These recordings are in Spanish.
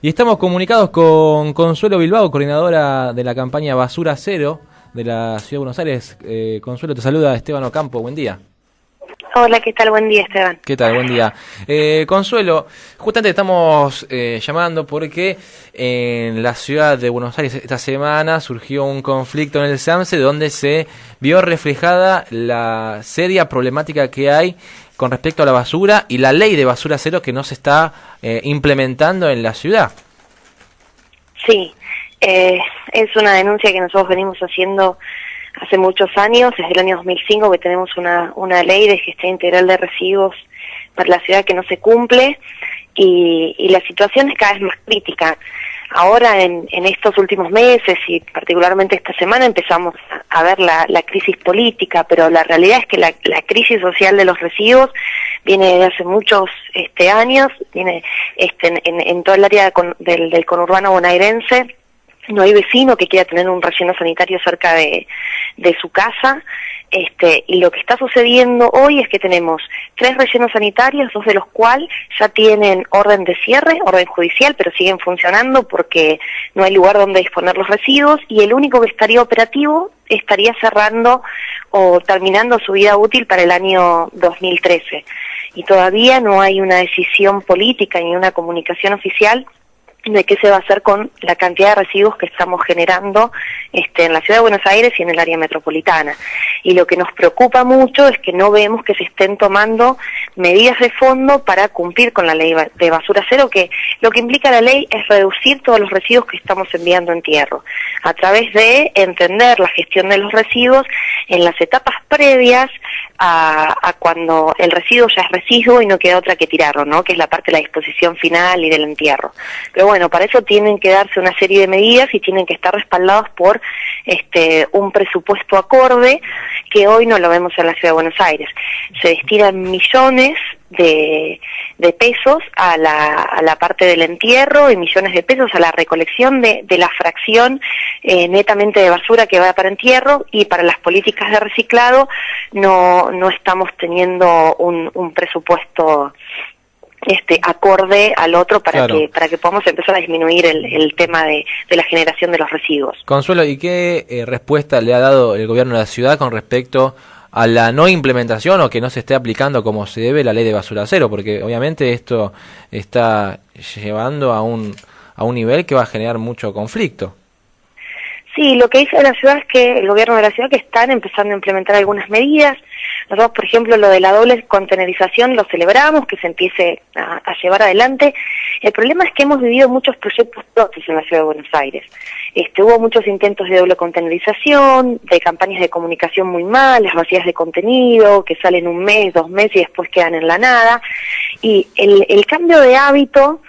Y estamos comunicados con Consuelo Bilbao, coordinadora de la campaña Basura Cero de la Ciudad de Buenos Aires. Consuelo, te saluda Esteban Ocampo, buen día. Hola, ¿qué tal? Buen día, Esteban. ¿Qué tal? Buen día. Consuelo, justamente estamos llamando porque en la ciudad de Buenos Aires esta semana surgió un conflicto en el SAMSE donde se vio reflejada la seria problemática que hay con respecto a la basura y la ley de basura cero que no se está implementando en la ciudad. Sí, es una denuncia que nosotros venimos haciendo hace muchos años, desde el año 2005 que tenemos una ley de gestión integral de residuos para la ciudad que no se cumple y la situación es cada vez más crítica. Ahora en estos últimos meses y particularmente esta semana empezamos a ver la crisis política, pero la realidad es que la crisis social de los residuos viene desde hace muchos años, viene en todo el área del conurbano bonaerense. No hay vecino que quiera tener un relleno sanitario cerca de su casa, y lo que está sucediendo hoy es que tenemos 3 rellenos sanitarios, 2 de los cuales ya tienen orden de cierre, orden judicial, pero siguen funcionando porque no hay lugar donde disponer los residuos, y el único que estaría operativo estaría cerrando o terminando su vida útil para el año 2013. Y todavía no hay una decisión política ni una comunicación oficial de qué se va a hacer con la cantidad de residuos que estamos generando en la ciudad de Buenos Aires y en el área metropolitana. Y lo que nos preocupa mucho es que no vemos que se estén tomando medidas de fondo para cumplir con la ley de basura cero, que lo que implica la ley es reducir todos los residuos que estamos enviando a entierro, a través de entender la gestión de los residuos en las etapas previas a cuando el residuo ya es residuo y no queda otra que tirarlo, ¿no? Que es la parte de la disposición final y del entierro. Pero bueno, para eso tienen que darse una serie de medidas y tienen que estar respaldados por un presupuesto acorde, que hoy no lo vemos en la Ciudad de Buenos Aires. Se destinan millones de pesos a la parte del entierro y millones de pesos a la recolección de la fracción netamente de basura que va para entierro, y para las políticas de reciclado no estamos teniendo un presupuesto acorde al otro para que podamos empezar a disminuir el tema de la generación de los residuos. Consuelo, ¿y qué respuesta le ha dado el gobierno de la ciudad con respecto a la no implementación o que no se esté aplicando como se debe la ley de basura cero? Porque obviamente esto está llevando a un nivel que va a generar mucho conflicto. Sí, lo que dice la ciudad es que el gobierno de la ciudad que están empezando a implementar algunas medidas. Nosotros, por ejemplo, lo de la doble contenerización lo celebramos, que se empiece a llevar adelante. El problema es que hemos vivido muchos proyectos pilotos en la Ciudad de Buenos Aires. Hubo muchos intentos de doble contenerización, de campañas de comunicación muy malas, vacías de contenido, que salen 1 mes, 2 meses y después quedan en la nada. Y el cambio de hábito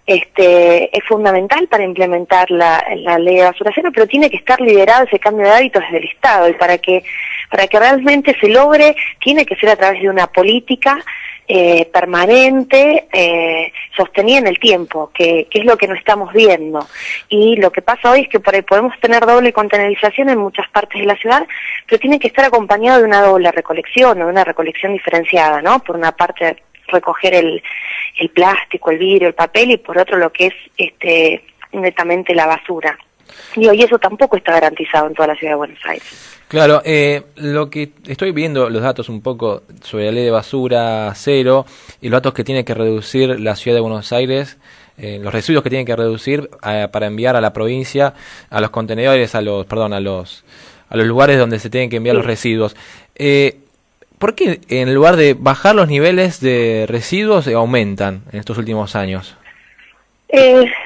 es fundamental para implementar la ley de basura cero, pero tiene que estar liderado ese cambio de hábitos desde el Estado, y para que realmente se logre tiene que ser a través de una política permanente, sostenida en el tiempo, que es lo que no estamos viendo. Y lo que pasa hoy es que por ahí podemos tener doble contenerización en muchas partes de la ciudad, pero tiene que estar acompañado de una doble recolección o de una recolección diferenciada, ¿no? Por una parte recoger el plástico, el vidrio, el papel, y por otro lo que es netamente la basura. Y hoy eso tampoco está garantizado en toda la Ciudad de Buenos Aires. Claro, lo que estoy viendo, los datos un poco sobre la ley de basura cero y los datos que tiene que reducir la Ciudad de Buenos Aires, los residuos que tiene que reducir para enviar a la provincia, a los contenedores, a los lugares donde se tienen que enviar los residuos. ¿Por qué en lugar de bajar los niveles de residuos aumentan en estos últimos años?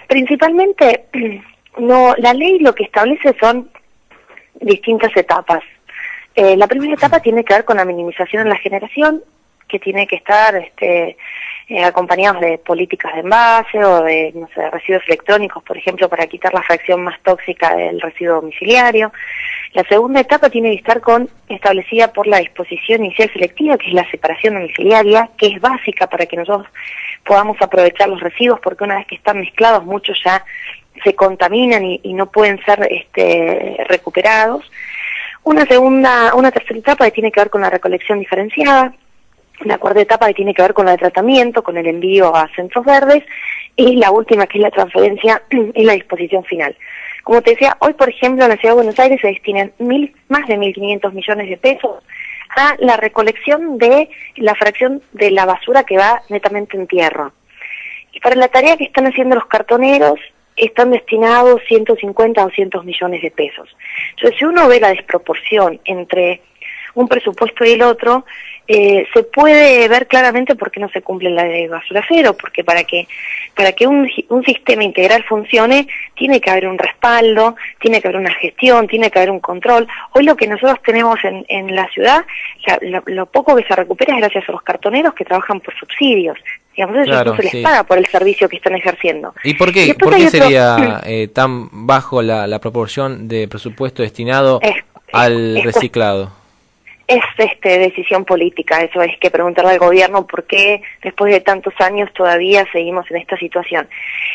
Principalmente, la ley lo que establece son distintas etapas. La primera etapa tiene que ver con la minimización en la generación, que tiene que estar acompañados de políticas de envase o de residuos electrónicos, por ejemplo, para quitar la fracción más tóxica del residuo domiciliario. La segunda etapa tiene que estar establecida por la disposición inicial selectiva, que es la separación domiciliaria, que es básica para que nosotros podamos aprovechar los residuos, porque una vez que están mezclados, muchos ya se contaminan y no pueden ser recuperados. Una tercera etapa que tiene que ver con la recolección diferenciada, la cuarta etapa que tiene que ver con la de tratamiento, con el envío a centros verdes, y la última, que es la transferencia y la disposición final. Como te decía, hoy, por ejemplo, en la Ciudad de Buenos Aires se destinan más de 1.500 millones de pesos a la recolección de la fracción de la basura que va netamente en tierra. Y para la tarea que están haciendo los cartoneros, están destinados 150 a 200 millones de pesos. Entonces, si uno ve la desproporción entre un presupuesto y el otro, se puede ver claramente por qué no se cumple la ley de basura cero, porque para que un sistema integral funcione, tiene que haber un respaldo, tiene que haber una gestión, tiene que haber un control. Hoy lo que nosotros tenemos en la ciudad, lo poco que se recupera es gracias a los cartoneros que trabajan por subsidios. Digamos, Claro, ellos no se les sí. paga por el servicio que están ejerciendo. ¿Y por qué, después por hay qué otro- sería tan bajo la proporción de presupuesto destinado al es reciclado? Es decisión política, eso es que preguntarle al gobierno por qué después de tantos años todavía seguimos en esta situación.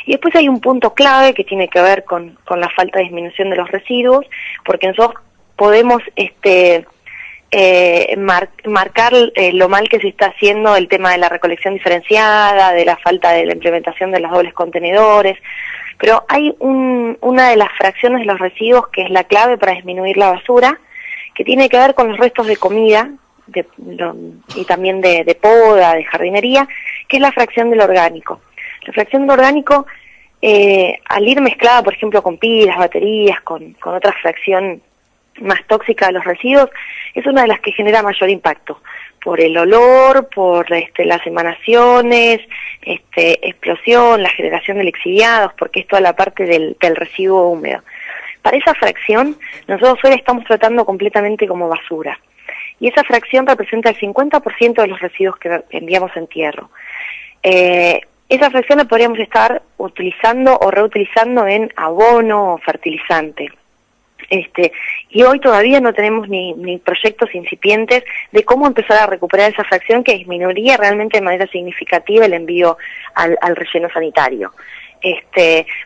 Y después hay un punto clave que tiene que ver con la falta de disminución de los residuos, porque nosotros podemos marcar lo mal que se está haciendo el tema de la recolección diferenciada, de la falta de la implementación de los dobles contenedores, pero hay una de las fracciones de los residuos que es la clave para disminuir la basura, que tiene que ver con los restos de comida y también de poda, de jardinería, que es la fracción del orgánico. La fracción del orgánico, al ir mezclada, por ejemplo, con pilas, baterías, con otra fracción más tóxica de los residuos, es una de las que genera mayor impacto, por el olor, por las emanaciones, explosión, la generación de lixiviados, porque es toda la parte del residuo húmedo. Para esa fracción, nosotros hoy la estamos tratando completamente como basura. Y esa fracción representa el 50% de los residuos que enviamos en tierra. Esa fracción la podríamos estar utilizando o reutilizando en abono o fertilizante. Y hoy todavía no tenemos ni proyectos incipientes de cómo empezar a recuperar esa fracción que disminuiría realmente de manera significativa el envío al relleno sanitario.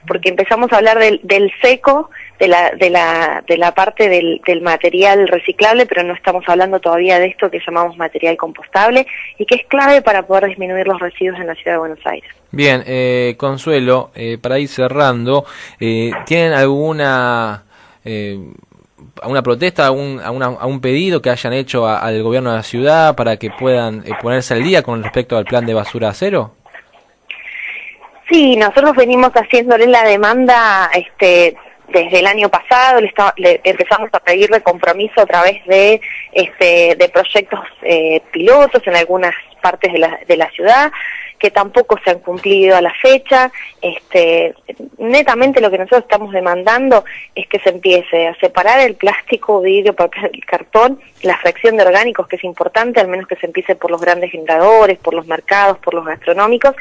Porque empezamos a hablar del seco, de la parte del material reciclable, pero no estamos hablando todavía de esto que llamamos material compostable y que es clave para poder disminuir los residuos en la Ciudad de Buenos Aires. Bien, Consuelo, para ir cerrando, ¿tienen alguna protesta, algún pedido que hayan hecho al gobierno de la ciudad para que puedan ponerse al día con respecto al plan de basura cero? Sí, nosotros venimos haciéndole la demanda desde el año pasado, le empezamos a pedirle compromiso a través de proyectos pilotos en algunas partes de la ciudad, que tampoco se han cumplido a la fecha. Netamente lo que nosotros estamos demandando es que se empiece a separar el plástico, vidrio, papel y cartón, la fracción de orgánicos, que es importante, al menos que se empiece por los grandes generadores, por los mercados, por los gastronómicos,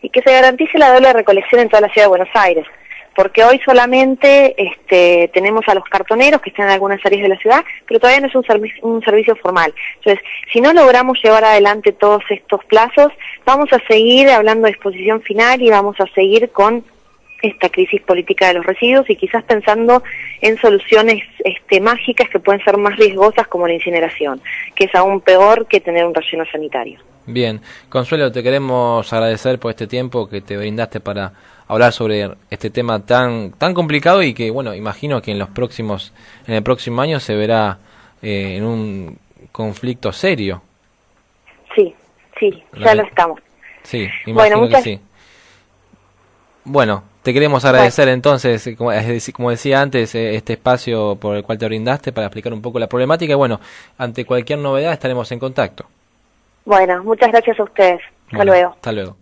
y que se garantice la doble recolección en toda la Ciudad de Buenos Aires. Porque hoy solamente tenemos a los cartoneros que están en algunas áreas de la ciudad, pero todavía no es un servicio formal. Entonces, si no logramos llevar adelante todos estos plazos, vamos a seguir hablando de disposición final y vamos a seguir con esta crisis política de los residuos y quizás pensando en soluciones mágicas que pueden ser más riesgosas, como la incineración, que es aún peor que tener un relleno sanitario. Bien, Consuelo, te queremos agradecer por este tiempo que te brindaste para hablar sobre este tema tan complicado y que, bueno, imagino que en el próximo año se verá en un conflicto serio. Sí, ya lo estamos. Sí, imagino que sí. Bueno, te queremos agradecer entonces, como decía antes, este espacio por el cual te brindaste para explicar un poco la problemática y, bueno, ante cualquier novedad estaremos en contacto. Bueno, muchas gracias a ustedes. Hasta luego. Hasta luego.